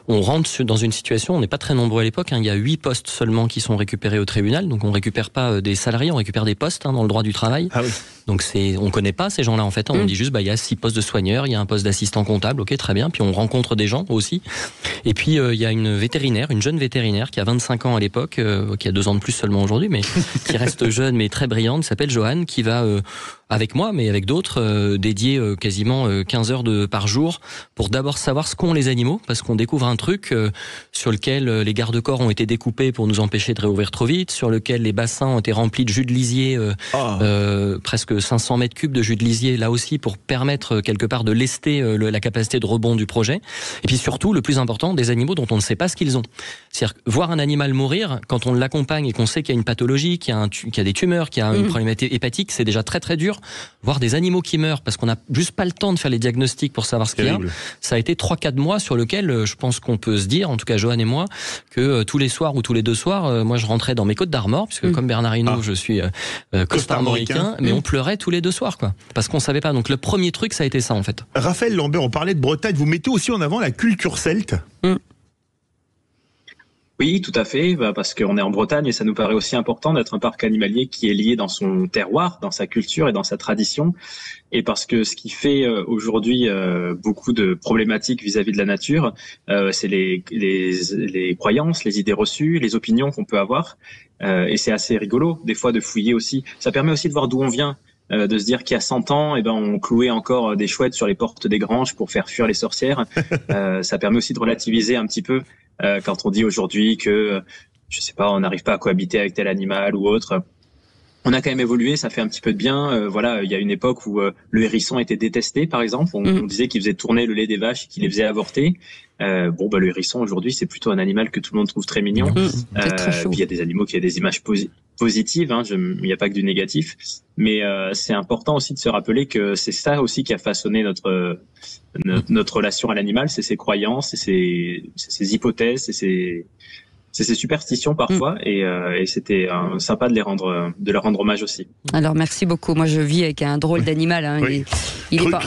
[SPEAKER 4] on rentre dans une situation, on n'est pas très nombreux à l'époque, il y a 8 postes seulement qui sont récupérés au tribunal, donc on récupère pas des salariés, on récupère des postes dans le droit du travail. Ah oui. Donc on connaît pas ces gens-là en fait, on dit juste il y a 6 postes de soigneurs, il y a un poste d'assistant comptable, ok très bien, puis on rencontre des gens aussi. Et puis il y a une jeune vétérinaire qui a 25 ans à l'époque, qui a 2 ans de plus seulement aujourd'hui, mais qui reste jeune mais très brillante, qui s'appelle Joanne, qui va avec moi, mais avec d'autres, dédier quasiment 15 heures par jour pour d'abord savoir ce qu'ont les animaux, parce qu'on découvre un truc sur lequel les garde-corps ont été découpés pour nous empêcher de réouvrir trop vite, sur lequel les bassins ont été remplis de jus de lisier, presque 500 mètres cubes de jus de lisier, là aussi pour permettre quelque part de lester la capacité de rebond du projet. Et puis surtout, le plus important, des animaux dont on ne sait pas ce qu'ils ont. C'est-à-dire voir un animal mourir, quand on l'accompagne et qu'on sait qu'il y a une pathologie, qu'il y a des tumeurs, qu'il y a une problématique hépatique, c'est déjà très très dur. Voir des animaux qui meurent parce qu'on n'a juste pas le temps de faire les diagnostics pour savoir ce qu'il y a, ça a été 3-4 mois sur lequel je pense qu'on peut se dire, en tout cas Johan et moi, que tous les soirs ou tous les 2 soirs, moi je rentrais dans mes Côtes d'Armor, puisque comme Bernard Hinault, je suis costarmoricain, mais on pleurait tous les 2 soirs, parce qu'on savait pas. Donc le premier truc, ça a été ça en fait.
[SPEAKER 3] Raphaël Lambert, on parlait de Bretagne, vous mettez aussi en avant la culture celte.
[SPEAKER 6] Oui, tout à fait, parce qu'on est en Bretagne et ça nous paraît aussi important d'être un parc animalier qui est lié dans son terroir, dans sa culture et dans sa tradition. Et parce que ce qui fait aujourd'hui beaucoup de problématiques vis-à-vis de la nature, c'est les croyances, les idées reçues, les opinions qu'on peut avoir. Et c'est assez rigolo, des fois, de fouiller aussi. Ça permet aussi de voir d'où on vient. De se dire qu'il y a 100 ans, on clouait encore des chouettes sur les portes des granges pour faire fuir les sorcières. Ça permet aussi de relativiser un petit peu quand on dit aujourd'hui que, je sais pas, on n'arrive pas à cohabiter avec tel animal ou autre. On a quand même évolué, ça fait un petit peu de bien. Voilà, il y a une époque où le hérisson était détesté, par exemple. On disait qu'il faisait tourner le lait des vaches et qu'il les faisait avorter. Le hérisson aujourd'hui, c'est plutôt un animal que tout le monde trouve très mignon. Puis il y a des animaux qui ont des images positives. Il n'y a pas que du négatif. Mais c'est important aussi de se rappeler que c'est ça aussi qui a façonné notre relation à l'animal, c'est ses croyances, c'est ses hypothèses, c'est ses superstitions parfois, et c'était sympa de leur rendre hommage aussi.
[SPEAKER 2] Alors merci beaucoup. Moi je vis avec un drôle d'animal. Hein.
[SPEAKER 3] Oui. Il est pas.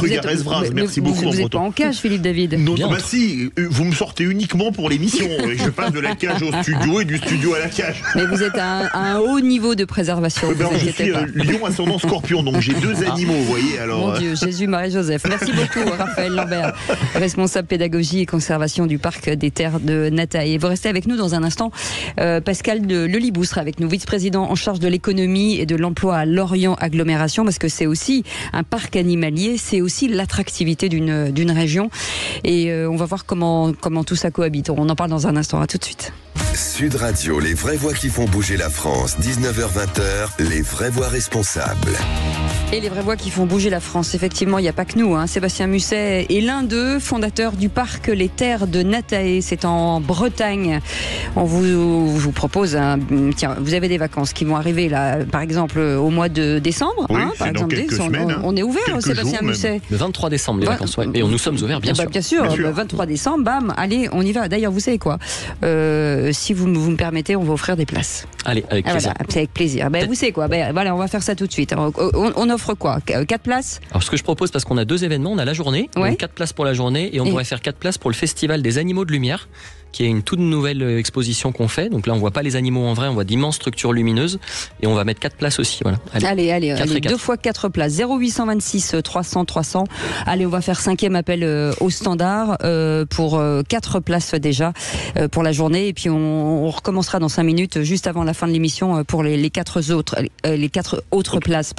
[SPEAKER 3] Merci beaucoup.
[SPEAKER 2] Vous n'êtes pas en cage, Philippe David?
[SPEAKER 3] Non, si. Vous me sortez uniquement pour l'émission. Je passe de la cage au studio et du studio à la cage.
[SPEAKER 2] Mais vous êtes à un haut niveau de préservation.
[SPEAKER 3] Je suis lion ascendant scorpion, donc j'ai 2 animaux, vous voyez. Alors.
[SPEAKER 2] Mon Dieu, Jésus, Marie, Joseph. Merci beaucoup, Raphaël Lambert, responsable pédagogie et conservation du parc des terres de Nataï. Et vous restez avec nous dans un instant. Pascal Lelibou sera avec nous, vice-président en charge de l'économie et de l'emploi à Lorient Agglomération, parce que c'est aussi un parc animalier, c'est aussi l'attractivité d'une région. Et on va voir comment tout ça cohabite. On en parle dans un instant. À tout de suite.
[SPEAKER 1] Sud Radio, les vraies voix qui font bouger la France. 19h-20h, les vraies voix responsables.
[SPEAKER 2] Et les vraies voix qui font bouger la France. Effectivement, il n'y a pas que nous. Sébastien Musset est l'un d'eux, fondateur du parc Les Terres de Nataï. C'est en Bretagne. On vous propose tiens, vous avez des vacances qui vont arriver là, par exemple au mois de décembre.
[SPEAKER 3] Oui,
[SPEAKER 2] par exemple,
[SPEAKER 3] quelques semaines,
[SPEAKER 2] on est ouvert, Sébastien Musset.
[SPEAKER 4] Le 23 décembre, les vacances. Ouais. Et nous sommes ouverts, bien sûr.
[SPEAKER 2] Bien sûr. Le 23 décembre, bam, allez, on y va. D'ailleurs, vous savez quoi, si vous me permettez, on va offrir des places.
[SPEAKER 4] Allez, avec plaisir.
[SPEAKER 2] Voilà, c'est avec plaisir. Vous savez quoi, voilà, on va faire ça tout de suite. On offre quoi, 4 places?
[SPEAKER 4] Alors ce que je propose, parce qu'on a 2 événements, on a la journée, donc 4 places pour la journée, et on pourrait faire 4 places pour le Festival des Animaux de Lumière, qui est une toute nouvelle exposition qu'on fait. Donc là, on voit pas les animaux en vrai, on voit d'immenses structures lumineuses, et on va mettre 4 places aussi. Voilà.
[SPEAKER 2] Allez, 2 fois 4 places. 0826 300 300. Allez, on va faire 5e appel au standard pour 4 places déjà pour la journée, et puis on recommencera dans 5 minutes, juste avant la fin de l'émission, pour les 4 autres places.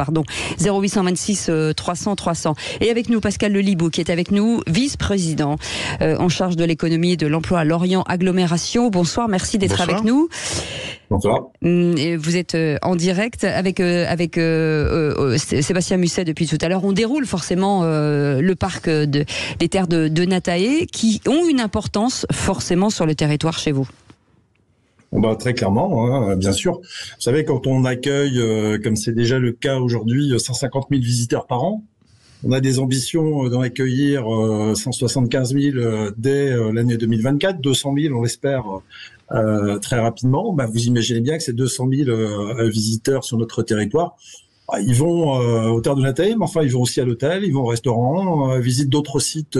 [SPEAKER 2] 0826 300 300. Et avec nous, Pascal Lelibou, qui est avec nous, vice-président en charge de l'économie et de l'emploi à Lorient Agglomération. Bonsoir, merci d'être avec nous.
[SPEAKER 7] Bonsoir.
[SPEAKER 2] Vous êtes en direct avec Sébastien Musset depuis tout à l'heure. On déroule forcément le parc des terres de Nataï, qui ont une importance forcément sur le territoire chez vous.
[SPEAKER 7] Très clairement, bien sûr. Vous savez, quand on accueille, comme c'est déjà le cas aujourd'hui, 150 000 visiteurs par an, on a des ambitions d'en accueillir 175 000 dès l'année 2024, 200 000 on l'espère très rapidement. Vous imaginez bien que ces 200 000 visiteurs sur notre territoire, ils vont aux terres de Nataï, mais enfin ils vont aussi à l'hôtel, ils vont au restaurant, visitent d'autres sites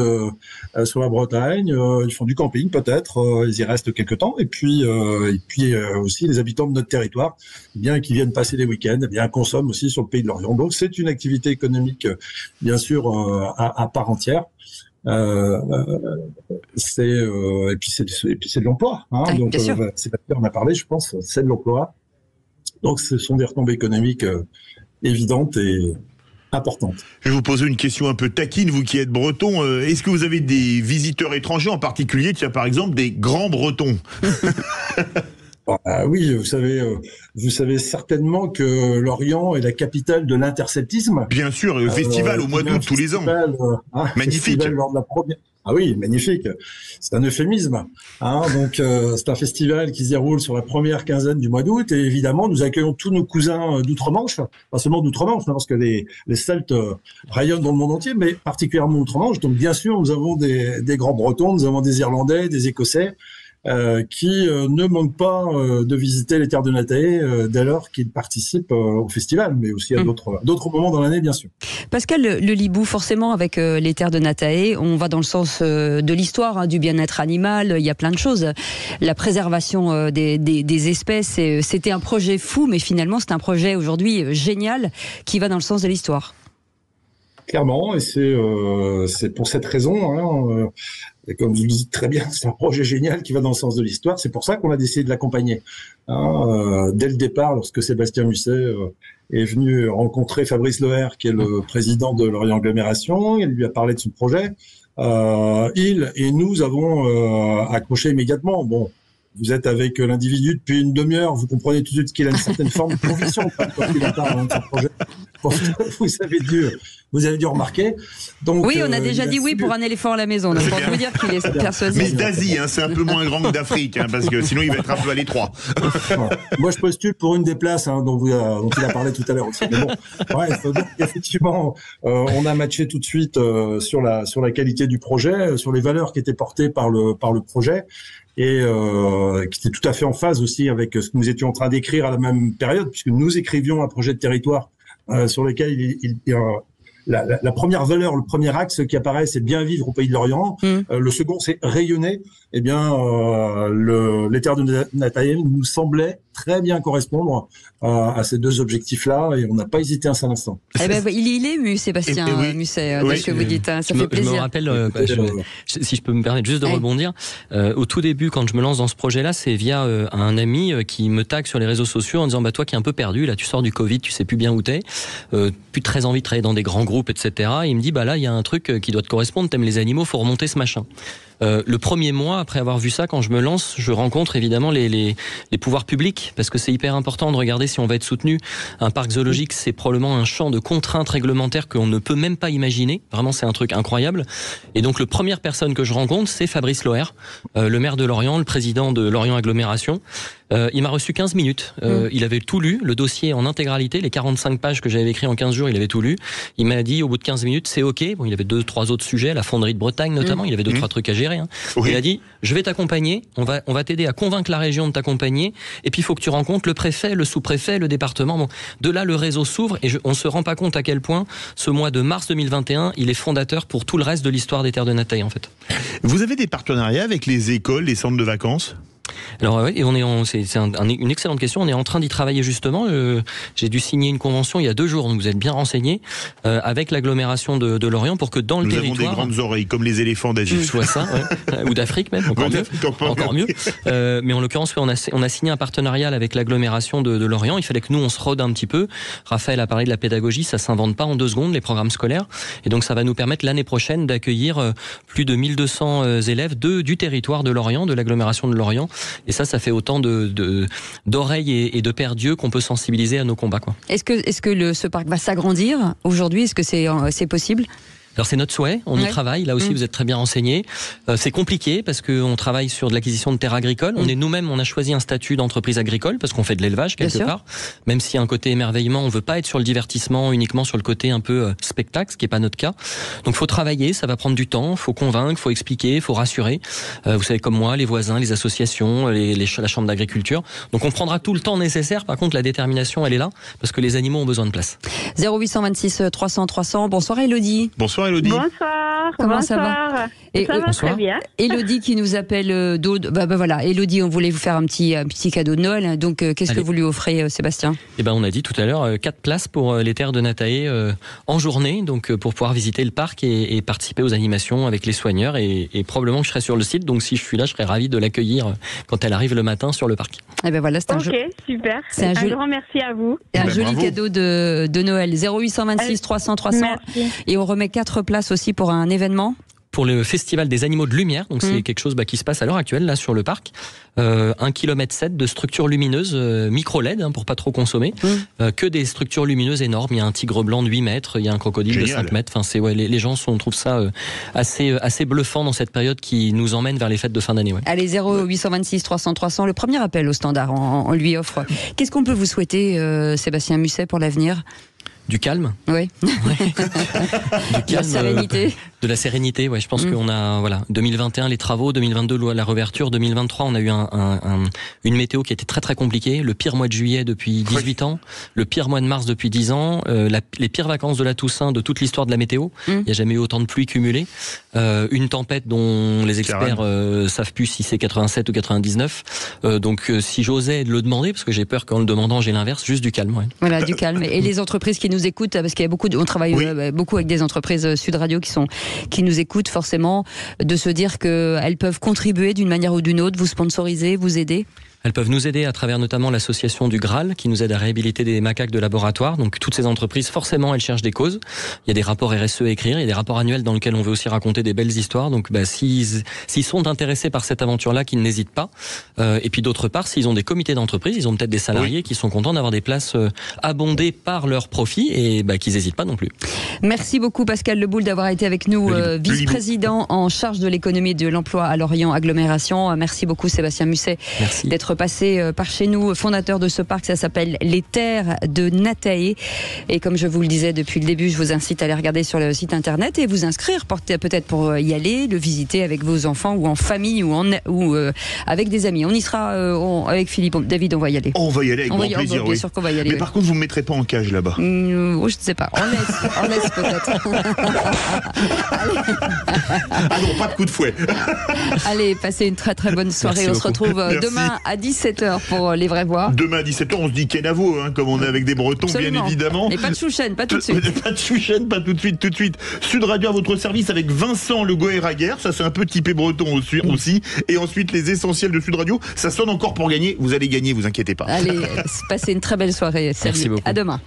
[SPEAKER 7] sur la Bretagne, ils font du camping peut-être, ils y restent quelques temps, et puis aussi les habitants de notre territoire, qui viennent passer des week-ends, consomment aussi sur le pays de Lorient. Donc c'est une activité économique bien sûr à part entière. Et puis c'est de l'emploi, donc Sébastien en a parlé, je pense, c'est de l'emploi. Donc ce sont des retombées économiques évidente et importante.
[SPEAKER 3] Je vais vous poser une question un peu taquine, vous qui êtes breton. Est-ce que vous avez des visiteurs étrangers, en particulier, par exemple, des grands bretons?
[SPEAKER 7] Oui, vous savez certainement que Lorient est la capitale de l'interceltisme.
[SPEAKER 3] Bien sûr, le festival au mois d'août tous les ans. Magnifique.
[SPEAKER 7] Lors de la première... Ah oui, magnifique. C'est un euphémisme. Donc c'est un festival qui se déroule sur la première quinzaine du mois d'août, et évidemment nous accueillons tous nos cousins d'outre-Manche, pas seulement d'outre-Manche, parce que les Celtes rayonnent dans le monde entier, mais particulièrement outre-Manche. Donc bien sûr nous avons des grands Bretons, nous avons des Irlandais, des Écossais, qui ne manquent pas de visiter les terres de Natae dès lors qu'ils participent au festival, mais aussi à d'autres moments dans l'année, bien sûr.
[SPEAKER 2] Pascal Le Libou, forcément, avec les terres de Natae, on va dans le sens de l'histoire, du bien-être animal, il y a plein de choses. La préservation des espèces, c'était un projet fou, mais finalement, c'est un projet aujourd'hui génial qui va dans le sens de l'histoire.
[SPEAKER 7] Clairement, et c'est pour cette raison, et comme vous le dites très bien, c'est un projet génial qui va dans le sens de l'histoire. C'est pour ça qu'on a décidé de l'accompagner. Dès le départ, lorsque Sébastien Musset est venu rencontrer Fabrice Loher, qui est le président de Lorient Agglomération, il lui a parlé de son projet. Il et nous avons accroché immédiatement. Bon, vous êtes avec l'individu depuis une demi-heure, vous comprenez tout de suite qu'il a une certaine forme de conviction quand il en parle de son projet. Vous avez dû remarquer. Donc,
[SPEAKER 2] oui, on a déjà dit oui pour un éléphant à la maison. Donc, on peut dire qu'il est persuasif.
[SPEAKER 3] Mais d'Asie, c'est un peu moins grand que d'Afrique, parce que sinon il va être un peu à l'étroit.
[SPEAKER 7] Moi, je postule pour une des places dont il a parlé tout à l'heure aussi. Mais bon, donc, effectivement, on a matché tout de suite sur la qualité du projet, sur les valeurs qui étaient portées par le projet, et qui était tout à fait en phase aussi avec ce que nous étions en train d'écrire à la même période, puisque nous écrivions un projet de territoire sur lequel la première valeur, le premier axe qui apparaît, c'est bien vivre au pays de l'Orient. Le second, c'est rayonner. Eh bien, les terres de Natae nous semblaient très bien correspondre à ces deux objectifs-là, et on n'a pas hésité un seul instant.
[SPEAKER 2] Il est ému, Sébastien Musset, de ce que vous dites. Ça fait plaisir.
[SPEAKER 4] Je me rappelle, si je peux me permettre juste de rebondir, au tout début, quand je me lance dans ce projet-là, c'est via un ami qui me tague sur les réseaux sociaux en disant toi qui es un peu perdu, là tu sors du Covid, tu sais plus bien où t'es, plus très envie de travailler dans des grands groupes, etc. Et il me dit là il y a un truc qui doit te correspondre, t'aimes les animaux, faut remonter ce machin. Le premier mois, après avoir vu ça, quand je me lance, je rencontre évidemment les pouvoirs publics, parce que c'est hyper important de regarder si on va être soutenu. Un parc zoologique, c'est probablement un champ de contraintes réglementaires qu'on ne peut même pas imaginer. Vraiment, c'est un truc incroyable. Et donc, la première personne que je rencontre, c'est Fabrice Loher, le maire de Lorient, le président de Lorient Agglomération. Il m'a reçu 15 minutes. Il avait tout lu, le dossier en intégralité, les 45 pages que j'avais écrit en 15 jours, il avait tout lu. Il m'a dit, au bout de 15 minutes, c'est OK. Bon, il avait 2-3 autres sujets, la fonderie de Bretagne notamment, il avait 2-3 trucs à gérer. Il a dit, je vais t'accompagner, on va t'aider à convaincre la région de t'accompagner, et puis il faut que tu rencontres le préfet, le sous-préfet, le département. Bon, de là, le réseau s'ouvre, et on se rend pas compte à quel point ce mois de mars 2021, il est fondateur pour tout le reste de l'histoire des terres de Natae, en fait.
[SPEAKER 3] Vous avez des partenariats avec les écoles, les centres de vacances ?
[SPEAKER 4] Alors oui, c'est une excellente question. On est en train d'y travailler justement. J'ai dû signer une convention il y a 2 jours, donc vous êtes bien renseignés, avec l'agglomération de Lorient pour que dans le territoire...
[SPEAKER 3] Nous avons des grandes oreilles, comme les éléphants d'Asie.
[SPEAKER 4] Soit ça, ou d'Afrique même, encore mieux. Mais en l'occurrence, on a signé un partenariat avec l'agglomération de Lorient. Il fallait que nous, on se rôde un petit peu. Raphaël a parlé de la pédagogie, ça s'invente pas en 2 secondes, les programmes scolaires. Et donc ça va nous permettre l'année prochaine d'accueillir plus de 1200 élèves du territoire de Lorient, de l'agglomération de Lorient. Et ça fait autant d'oreilles et de paires d'yeux qu'on peut sensibiliser à nos combats, quoi.
[SPEAKER 2] Est-ce que ce parc va s'agrandir aujourd'hui ? Est-ce que c'est possible ?
[SPEAKER 4] Alors c'est notre souhait, on y travaille, là aussi vous êtes très bien renseignés. C'est compliqué parce qu'on travaille sur de l'acquisition de terres agricoles. On a choisi un statut d'entreprise agricole parce qu'on fait de l'élevage quelque part. Même s'il y a un côté émerveillement, on veut pas être sur le divertissement, uniquement sur le côté un peu spectacle, ce qui est pas notre cas. Donc faut travailler, ça va prendre du temps, faut convaincre, faut expliquer, faut rassurer. Vous savez comme moi, les voisins, les associations, la chambre d'agriculture. Donc on prendra tout le temps nécessaire. Par contre la détermination elle est là parce que les animaux ont besoin de place.
[SPEAKER 2] 0826 300 300. Bonsoir Elodie.
[SPEAKER 3] Bonsoir Elodie.
[SPEAKER 5] Bonsoir.
[SPEAKER 2] Comment ça va ?
[SPEAKER 5] Ça va très bien.
[SPEAKER 2] Elodie qui nous appelle d'Aude. Voilà, Elodie, on voulait vous faire un petit cadeau de Noël. Donc qu'est-ce que vous lui offrez, Sébastien ?
[SPEAKER 4] On a dit tout à l'heure 4 places pour les terres de Natae en journée, donc pour pouvoir visiter le parc et participer aux animations avec les soigneurs. Et probablement que je serai sur le site. Donc si je suis là, je serai ravi de l'accueillir quand elle arrive le matin sur le parc.
[SPEAKER 2] Voilà, c'est
[SPEAKER 5] super. Un grand merci à vous.
[SPEAKER 2] Un joli cadeau de Noël. 0826 300 300. Merci. Et on remet 4 places aussi pour un événement.
[SPEAKER 4] Pour le festival des animaux de lumière, donc c'est quelque chose qui se passe à l'heure actuelle là sur le parc. 1,7 km de structures lumineuses micro-LED pour pas trop consommer, que des structures lumineuses énormes. Il y a un tigre blanc de 8 mètres, il y a un crocodile de 5 mètres. Enfin, les gens trouvent ça assez bluffant dans cette période qui nous emmène vers les fêtes de fin d'année. Ouais.
[SPEAKER 2] Allez, 0826 300 300, le premier appel au standard, on lui offre. Qu'est-ce qu'on peut vous souhaiter, Sébastien Musset, pour l'avenir ?
[SPEAKER 4] Du calme.
[SPEAKER 2] Oui.
[SPEAKER 4] Du calme,
[SPEAKER 2] la sérénité.
[SPEAKER 4] De la sérénité, ouais. Je pense qu'on a 2021 les travaux, 2022 la réouverture, 2023 on a eu une météo qui était très très compliquée. Le pire mois de juillet depuis 18 ans, le pire mois de mars depuis 10 ans, les pires vacances de la Toussaint de toute l'histoire de la météo. Il n'y a jamais eu autant de pluie cumulée. Une tempête dont les experts savent plus si c'est 87 ou 99. Donc si j'osais le demander, parce que j'ai peur qu'en le demandant j'ai l'inverse, juste du calme. Ouais.
[SPEAKER 2] Voilà, du calme. Et les entreprises qui nous écoutent, parce qu'il y a on travaille beaucoup avec des entreprises Sud Radio qui nous écoutent, forcément, de se dire qu'elles peuvent contribuer d'une manière ou d'une autre, vous sponsoriser, vous aider.
[SPEAKER 4] Elles peuvent nous aider à travers notamment l'association du Graal qui nous aide à réhabiliter des macaques de laboratoire. Donc toutes ces entreprises, forcément, elles cherchent des causes. Il y a des rapports RSE à écrire, il y a des rapports annuels dans lesquels on veut aussi raconter des belles histoires. Donc s'ils sont intéressés par cette aventure-là, qu'ils n'hésitent pas. Et puis d'autre part, s'ils ont des comités d'entreprise, ils ont peut-être des salariés qui sont contents d'avoir des places abondées par leur profit et qu'ils n'hésitent pas non plus.
[SPEAKER 2] Merci beaucoup Pascal Leboul d'avoir été avec nous, vice-président en charge de l'économie et de l'emploi à Lorient Agglomération. Merci beaucoup Sébastien Musset d'être passé par chez nous, fondateur de ce parc. Ça s'appelle les Terres de Natae. Et comme je vous le disais depuis le début, je vous incite à aller regarder sur le site internet et vous inscrire peut-être pour y aller, le visiter avec vos enfants ou en famille ou avec des amis. On y sera avec Philippe. David, on va y aller.
[SPEAKER 3] On va y aller avec grand plaisir.
[SPEAKER 2] Bien sûr qu'on va y aller.
[SPEAKER 3] Mais par contre, vous ne me mettrez pas en cage là-bas.
[SPEAKER 2] Je ne sais pas. On laisse peut-être.
[SPEAKER 3] Ah non, pas de coup de fouet.
[SPEAKER 2] Allez, passez une très très bonne soirée. On se retrouve demain à 17h pour Les Vraies Voix.
[SPEAKER 3] Demain à 17h, on se dit Kenavo, comme on est avec des Bretons, bien évidemment.
[SPEAKER 2] Et pas de chouchen, pas tout de suite.
[SPEAKER 3] Pas de chouchen, pas tout de suite. Sud Radio à votre service avec Vincent Le Goëraguer, ça c'est un peu typé breton aussi. Et ensuite les essentiels de Sud Radio, ça sonne encore pour gagner. Vous allez gagner, vous inquiétez pas.
[SPEAKER 2] Allez, passez une très belle soirée. Salut.
[SPEAKER 4] Merci beaucoup.
[SPEAKER 2] À demain.